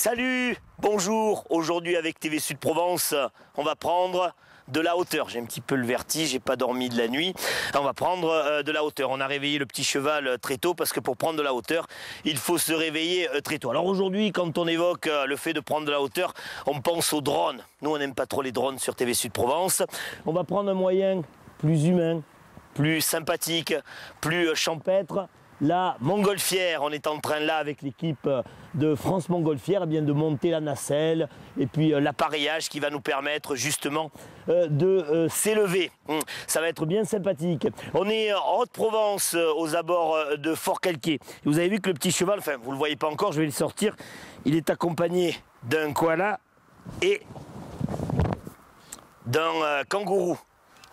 Salut, bonjour, aujourd'hui avec TV Sud Provence, on va prendre de la hauteur. J'ai un petit peu le vertige, j'ai pas dormi de la nuit. On va prendre de la hauteur. On a réveillé le petit cheval très tôt parce que pour prendre de la hauteur, il faut se réveiller très tôt. Alors aujourd'hui, quand on évoque le fait de prendre de la hauteur, on pense aux drones. Nous, on n'aime pas trop les drones sur TV Sud Provence. On va prendre un moyen plus humain, plus sympathique, plus champêtre. La montgolfière, on est en train là avec l'équipe de France Montgolfière de monter la nacelle et puis l'appareillage qui va nous permettre justement de s'élever. Ça va être bien sympathique. On est en Haute-Provence aux abords de Fort-Calquier. Vous avez vu que le petit cheval, enfin vous ne le voyez pas encore, je vais le sortir, il est accompagné d'un koala et d'un kangourou.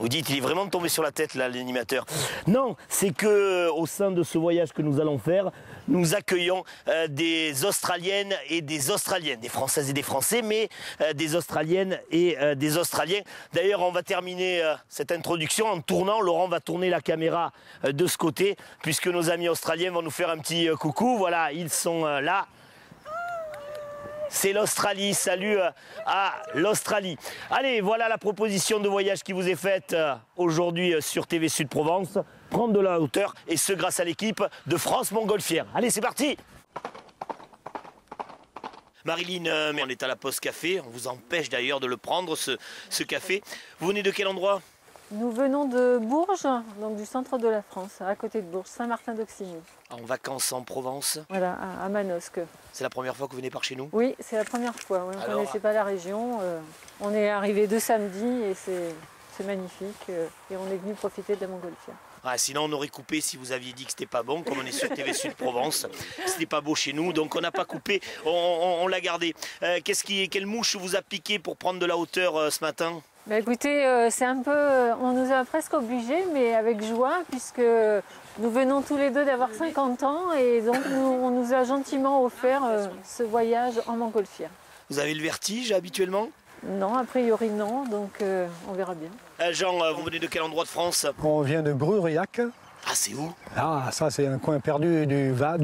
Vous dites, il est vraiment tombé sur la tête, là, l'animateur. Non, c'est que au sein de ce voyage que nous allons faire, nous accueillons des Australiennes et des Australiennes, des Françaises et des Français, mais des Australiennes et des Australiens. D'ailleurs, on va terminer cette introduction en tournant. Laurent va tourner la caméra de ce côté, puisque nos amis australiens vont nous faire un petit coucou. Voilà, ils sont là. C'est l'Australie, salut à l'Australie. Allez, voilà la proposition de voyage qui vous est faite aujourd'hui sur TV Sud Provence. Prendre de la hauteur, et ce grâce à l'équipe de France Montgolfière. Allez, c'est parti! Marilyn, on est à la pause café, on vous empêche d'ailleurs de le prendre, ce café. Vous venez de quel endroit? Nous venons de Bourges, donc du centre de la France, à côté de Bourges, Saint-Martin-d'Auxigny. En vacances en Provence? Voilà, à Manosque. C'est la première fois que vous venez par chez nous? Oui, c'est la première fois. Ouais, on ne connaissait pas la région. On est arrivé de samedi et c'est magnifique. Et on est venu profiter de la montgolfière. Ah, sinon on aurait coupé si vous aviez dit que c'était pas bon, comme on est sur TV Sud Provence. C'était pas beau chez nous, donc on n'a pas coupé, on l'a gardé. Quelle mouche vous a piqué pour prendre de la hauteur ce matin? Bah écoutez, c'est un peu, on nous a presque obligés, mais avec joie, puisque nous venons tous les deux d'avoir 50 ans et donc on nous a gentiment offert ce voyage en montgolfière. Vous avez le vertige habituellement? Non, a priori non, donc on verra bien. Jean, vous venez de quel endroit de France? On vient de Bruriac. Ah, c'est où? Ah, ça c'est un coin perdu du Var.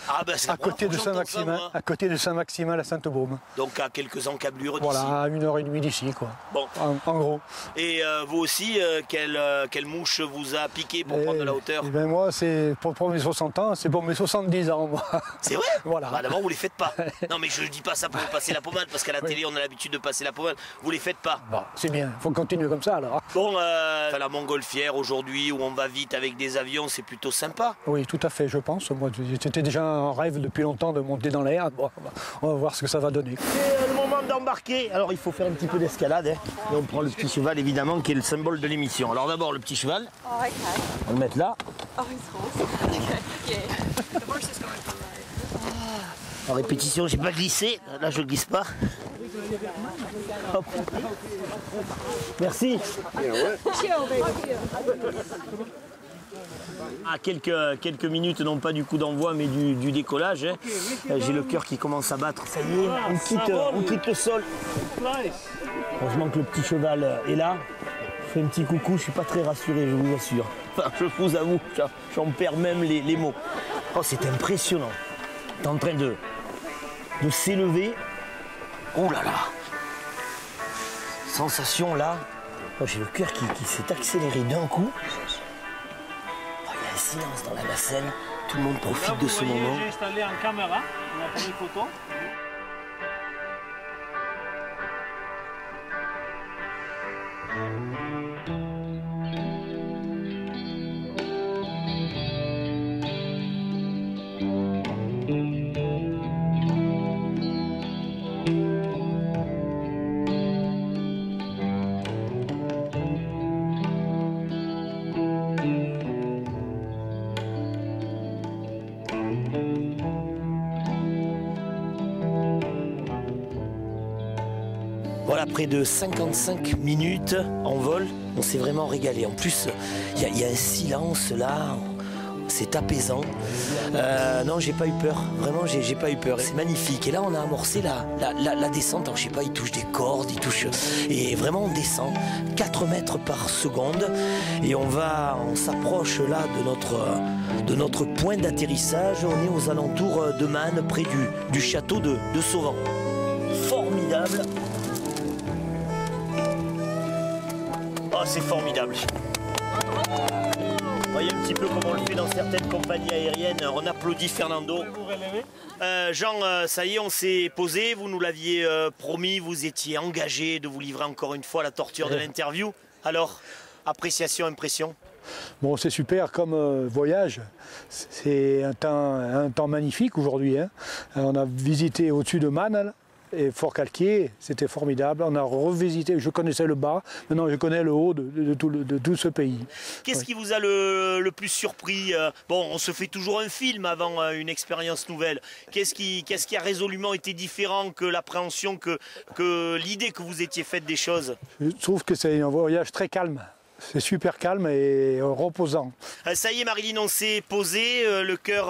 Ah, ben c'est à côté de Saint-Maximin, à côté de Saint-Maximin, la Sainte-Baume. Donc à quelques encablures d'ici. Voilà, à 1h30 d'ici, quoi. Bon. En gros. Et vous aussi, quelle mouche vous a piqué pour prendre de la hauteur? Eh ben moi, c'est pour mes 60 ans, c'est pour mes 70 ans, moi. C'est vrai? Voilà. Bah, d'abord, vous les faites pas. Non, mais je ne dis pas ça pour vous passer la pommade, parce qu'à la télé, on a l'habitude de passer la pommade. Vous les faites pas. Bon, c'est bien, il faut continuer comme ça, alors. Bon, la montgolfière, aujourd'hui, où on va vite avec des avions, c'est plutôt sympa. Oui, tout à fait, je pense. Moi, c'était déjà un rêve depuis longtemps de monter dans l'air. Bon, on va voir ce que ça va donner. C'est le moment d'embarquer. Alors, il faut faire un petit peu d'escalade. Hein. Et on prend le petit cheval, évidemment, qui est le symbole de l'émission. Alors, d'abord, le petit cheval. Oh, okay. On va le mettre là. Oh, he's horse. Okay, yeah. The horse is going for a ride. En répétition, j'ai pas glissé. Là, je glisse pas. Hop. Merci. À quelques minutes, non pas du coup d'envoi, mais du décollage. Hein. J'ai le cœur qui commence à battre. Ça y est, on quitte le sol. Heureusement que le petit cheval est là. Je fais un petit coucou, je suis pas très rassuré, je vous assure. Enfin, je vous avoue, j'en perds même les mots. Oh, c'est impressionnant. T'es en train de s'élever. Oh là là. Sensation là. Oh, j'ai le cœur qui s'est accéléré d'un coup. Silence dans la nacelle, tout le monde profite de ce moment. J'ai installé en caméra, on a pris une photo. Voilà, près de 55 minutes en vol, on s'est vraiment régalé. En plus, il y a un silence là, c'est apaisant. Non, j'ai pas eu peur. Vraiment, j'ai pas eu peur. C'est magnifique. Et là, on a amorcé la descente. Alors, je sais pas, il touche des cordes, il touche... Et vraiment, on descend 4 mètres par seconde. Et on s'approche là de notre point d'atterrissage. On est aux alentours de Man, près du château de Sauvant. Formidable. Oh, c'est formidable. Vous voyez un petit peu comme on le fait dans certaines compagnies aériennes. On applaudit Fernando. Jean, ça y est, on s'est posé. Vous nous l'aviez promis. Vous étiez engagé de vous livrer encore une fois à la torture de l'interview. Alors, appréciation, impression? Bon, c'est super comme voyage. C'est un temps magnifique aujourd'hui. Hein. On a visité au-dessus de Man et Fort-Calquier, c'était formidable. On a revisité, je connaissais le bas, maintenant je connais le haut de tout ce pays. Qu'est-ce qui vous a le plus surpris? Bon, on se fait toujours un film avant une expérience nouvelle. Qu'est-ce qui a résolument été différent que l'appréhension, que l'idée que vous étiez faite des choses? Je trouve que c'est un voyage très calme. C'est super calme et reposant. Ça y est, Marilyn, on s'est posé. Le cœur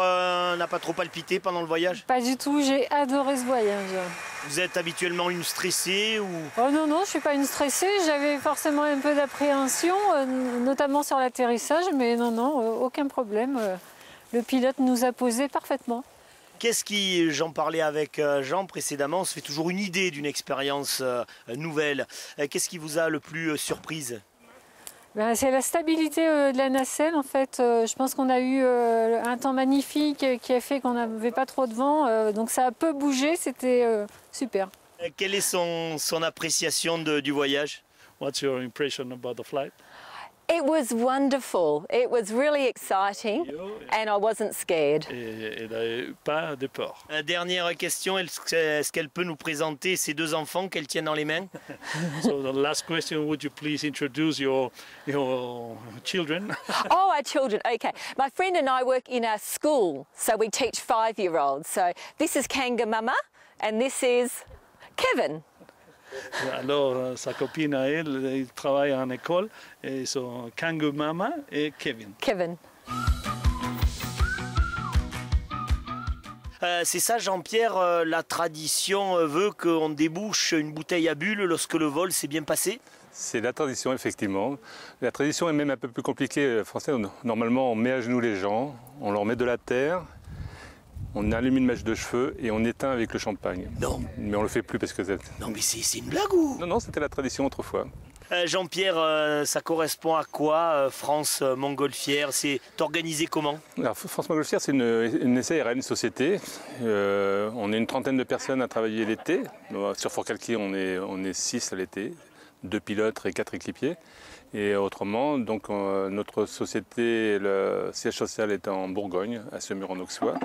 n'a pas trop palpité pendant le voyage? Pas du tout, j'ai adoré ce voyage. Vous êtes habituellement une stressée ou... Oh non, non, je ne suis pas une stressée. J'avais forcément un peu d'appréhension, notamment sur l'atterrissage, mais non, non, aucun problème. Le pilote nous a posé parfaitement. Qu'est-ce qui, j'en parlais avec Jean précédemment, on se fait toujours une idée d'une expérience nouvelle. Qu'est-ce qui vous a le plus surprise? Ben, c'est la stabilité de la nacelle en fait. Je pense qu'on a eu un temps magnifique qui a fait qu'on n'avait pas trop de vent. Donc ça a peu bougé, c'était super. Quelle est son appréciation du voyage? What's your impression about the flight? It was wonderful. It was really exciting and I wasn't scared. Et n'avait pas de peur. Dernière question, est-ce qu'elle peut nous présenter ses 2 enfants qu'elle tient dans les mains? So the last question, would you please introduce your children? Oh, our children. Okay. My friend and I work in a school, so we teach 5-year-olds. So this is Kanga Mama and this is Kevin. Alors, sa copine à elle, il travaille en école, et sont Kangu Mama et Kevin. Kevin. C'est ça, Jean-Pierre, la tradition veut qu'on débouche une bouteille à bulles lorsque le vol s'est bien passé? C'est la tradition, effectivement. La tradition est même un peu plus compliquée. Français, normalement, on met à genoux les gens, on leur met de la terre, on allume une mèche de cheveux et on éteint avec le champagne. Non. Mais on le fait plus parce que... Non, mais c'est une blague ou? Non, non, c'était la tradition autrefois. Jean-Pierre, ça correspond à quoi, France Montgolfière? C'est organisé comment? Alors, France Montgolfière, c'est une SARL, une société. On est une trentaine de personnes à travailler l'été. Sur Fort-Calquier, on est 6 à l'été, 2 pilotes et 4 équipiers. Et autrement, donc, notre société, le siège social est en Bourgogne, à Semur-en-Auxois.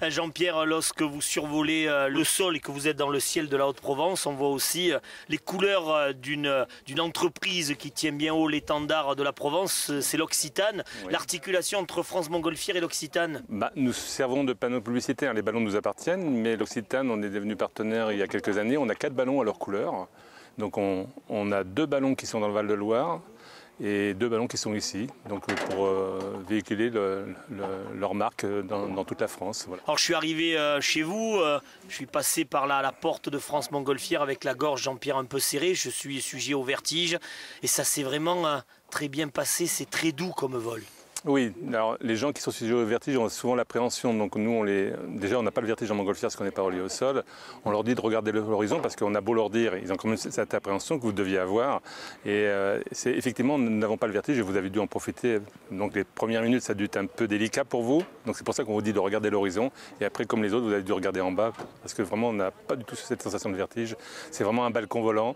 Jean-Pierre, lorsque vous survolez le sol et que vous êtes dans le ciel de la Haute-Provence, on voit aussi les couleurs d'une entreprise qui tient bien haut l'étendard de la Provence, c'est l'Occitane. Oui. L'articulation entre France Montgolfière et l'Occitane? Nous servons de panneaux publicitaires, les ballons nous appartiennent, mais l'Occitane, on est devenu partenaire il y a quelques années. On a 4 ballons à leur couleur. Donc on a 2 ballons qui sont dans le Val-de-Loire et 2 ballons qui sont ici, donc pour véhiculer leur marque dans toute la France. Voilà. Alors je suis arrivé chez vous, je suis passé par la porte de France Montgolfière avec la gorge Jean-Pierre un peu serrée, je suis sujet au vertige et ça s'est vraiment très bien passé, c'est très doux comme vol. Oui, alors les gens qui sont sujets au vertige ont souvent l'appréhension, donc nous déjà on n'a pas le vertige en montgolfière parce qu'on n'est pas relié au sol. On leur dit de regarder l'horizon parce qu'on a beau leur dire, ils ont quand même cette appréhension que vous deviez avoir. Et effectivement, nous n'avons pas le vertige et vous avez dû en profiter. Donc les premières minutes, ça a dû être un peu délicat pour vous. Donc c'est pour ça qu'on vous dit de regarder l'horizon. Et après, comme les autres, vous avez dû regarder en bas parce que vraiment on n'a pas du tout cette sensation de vertige. C'est vraiment un balcon volant.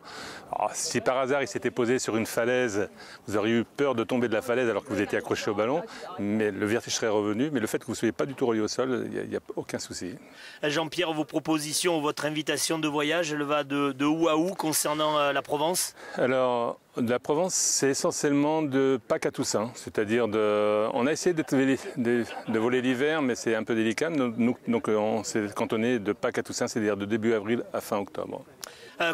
Alors, si par hasard il s'était posé sur une falaise, vous auriez eu peur de tomber de la falaise alors que vous étiez accroché au ballon. Mais le vertige serait revenu, mais le fait que vous ne soyez pas du tout relié au sol, il n'y a aucun souci. Jean-Pierre, vos propositions, votre invitation de voyage, elle va de où à où concernant la Provence? Alors, De la Provence, c'est essentiellement de Pâques à Toussaint, c'est-à-dire on a essayé de voler l'hiver, mais c'est un peu délicat, donc on s'est cantonné de Pâques à Toussaint, c'est-à-dire de début avril à fin octobre.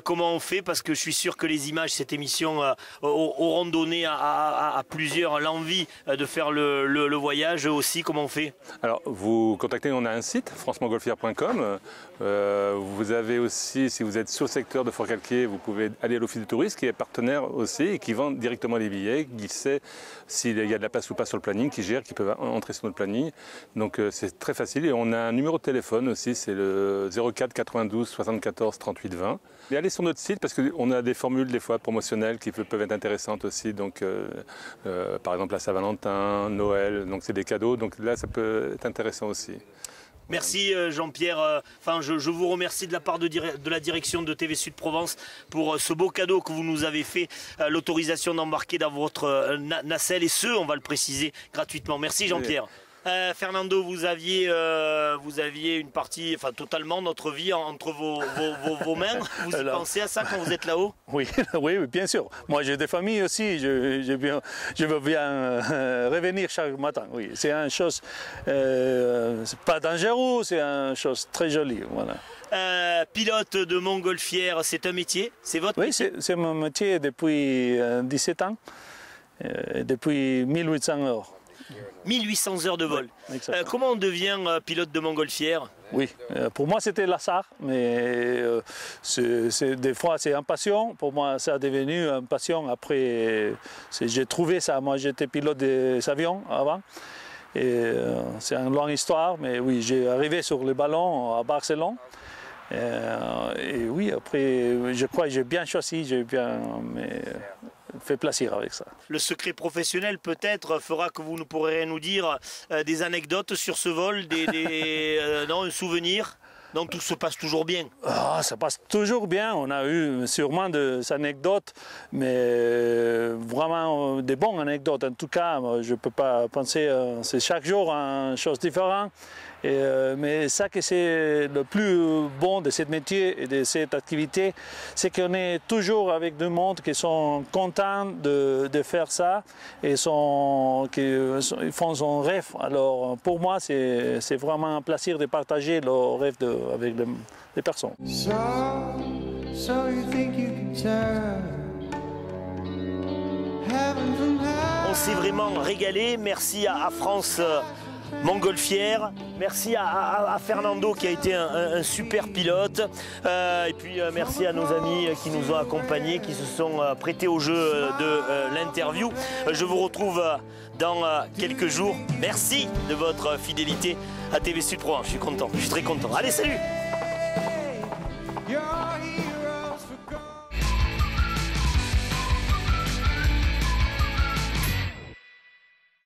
Comment on fait? Parce que je suis sûr que les images, cette émission, auront donné à plusieurs l'envie de faire le voyage aussi. Comment on fait? Alors, vous contactez, on a un site, francemontgolfière.com. Vous avez aussi, si vous êtes sur le secteur de Forcalquier, vous pouvez aller à l'Office de tourisme qui est partenaire aussi et qui vend directement les billets, qui sait s'il y a de la place ou pas sur le planning, qui gère, qui peut entrer sur notre planning. Donc c'est très facile et on a un numéro de téléphone aussi, c'est le 04 92 74 38 20. Et allez sur notre site parce qu'on a des formules des fois promotionnelles qui peuvent être intéressantes aussi. Donc par exemple la Saint-Valentin, Noël, donc c'est des cadeaux. Donc là ça peut être intéressant aussi. Merci Jean-Pierre. Enfin, je vous remercie de la part de la direction de TV Sud Provence pour ce beau cadeau que vous nous avez fait, l'autorisation d'embarquer dans votre nacelle et ce, on va le préciser, gratuitement. Merci Jean-Pierre. Fernando, vous aviez une partie, enfin totalement notre vie entre vos mains. Vous pensez à ça quand vous êtes là-haut? Oui, oui, bien sûr. Moi, j'ai des familles aussi. Je veux bien revenir chaque matin. Oui, c'est une chose c'est pas dangereux, c'est une chose très jolie. Voilà. Pilote de montgolfière, c'est un métier? C'est votre métier? Oui, c'est mon métier depuis 17 ans, depuis 1800 heures. 1800 heures de vol. Oui, comment on devient pilote de montgolfière? Oui, pour moi c'était l'hasard, mais des fois c'est une passion. Pour moi ça a devenu une passion après. J'ai trouvé ça, moi j'étais pilote des avions avant. C'est une longue histoire, mais oui, j'ai arrivé sur le ballon à Barcelone. Et oui, après je crois que j'ai bien choisi, j'ai bien fait plaisir avec ça. Le secret professionnel peut-être fera que vous ne pourrez nous dire des anecdotes sur ce vol, non, un souvenir. Donc tout se passe toujours bien. Ah, ça passe toujours bien. On a eu sûrement des anecdotes, mais vraiment des bonnes anecdotes. En tout cas, je ne peux pas penser, c'est chaque jour une chose différente. Mais ça que c'est le plus bon de ce métier et de cette activité, c'est qu'on est toujours avec du monde qui sont contents de faire ça et qui font son rêve. Alors pour moi, c'est vraiment un plaisir de partager leur rêve avec les personnes. On s'est vraiment régalé. Merci à France Montgolfière, merci à Fernando qui a été un super pilote et puis merci à nos amis qui nous ont accompagnés, qui se sont prêtés au jeu de l'interview. Je vous retrouve dans quelques jours. Merci de votre fidélité à TV Sud Provence, je suis content, je suis très content. Allez, salut!